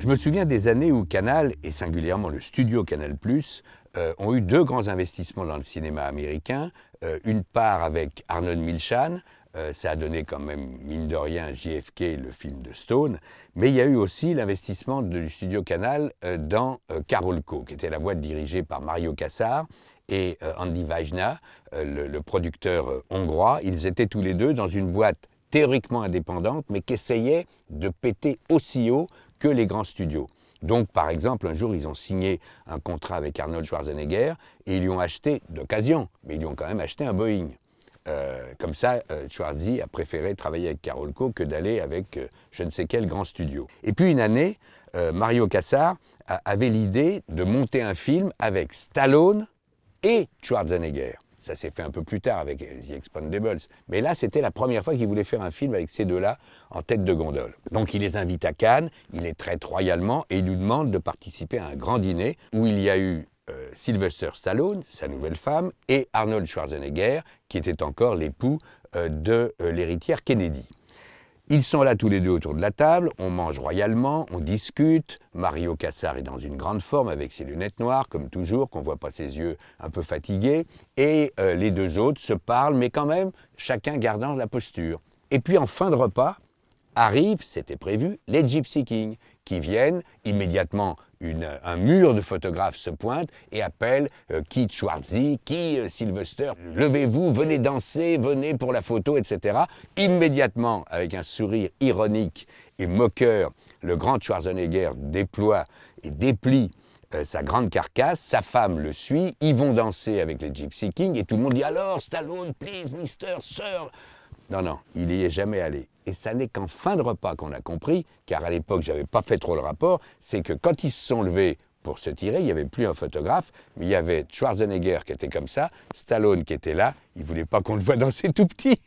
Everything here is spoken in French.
Je me souviens des années où Canal, et singulièrement le studio Canal+, ont eu deux grands investissements dans le cinéma américain. Une part avec Arnold Milchan, ça a donné quand même, mine de rien, JFK, le film de Stone. Mais il y a eu aussi l'investissement du studio Canal dans Carolco, qui était la boîte dirigée par Mario Kassar et Andy Vajna, le producteur hongrois. Ils étaient tous les deux dans une boîte théoriquement indépendante, mais qui essayait de péter aussi haut que les grands studios. Donc, par exemple, un jour, ils ont signé un contrat avec Arnold Schwarzenegger et ils lui ont acheté, d'occasion, mais ils lui ont quand même acheté un Boeing. Comme ça, Schwarzy a préféré travailler avec Carolco que d'aller avec je ne sais quel grand studio. Et puis une année, Mario Kassar avait l'idée de monter un film avec Stallone et Schwarzenegger. Ça s'est fait un peu plus tard avec The Expendables. Mais là, c'était la première fois qu'il voulait faire un film avec ces deux-là en tête de gondole. Donc il les invite à Cannes, il les traite royalement et il lui demande de participer à un grand dîner où il y a eu Sylvester Stallone, sa nouvelle femme, et Arnold Schwarzenegger, qui était encore l'époux de l'héritière Kennedy. Ils sont là tous les deux autour de la table, on mange royalement, on discute. Mario Kassar est dans une grande forme avec ses lunettes noires, comme toujours, qu'on ne voit pas ses yeux un peu fatigués. Et les deux autres se parlent, mais quand même, chacun gardant la posture. Et puis en fin de repas, arrivent, c'était prévu, les Gypsy Kings, qui viennent immédiatement. Un mur de photographes se pointe et appelle qui Schwarzy, qui Sylvester, levez-vous, venez danser, venez pour la photo, etc. Immédiatement, avec un sourire ironique et moqueur, le grand Schwarzenegger déploie et déplie sa grande carcasse, sa femme le suit, ils vont danser avec les Gypsy Kings et tout le monde dit alors Stallone, please, Mister, Sir. Non, non, il n'y est jamais allé. Et ça n'est qu'en fin de repas qu'on a compris, car à l'époque, je n'avais pas fait trop le rapport, c'est que quand ils se sont levés pour se tirer, il n'y avait plus un photographe, mais il y avait Schwarzenegger qui était comme ça, Stallone qui était là, il ne voulait pas qu'on le voie danser tout petit.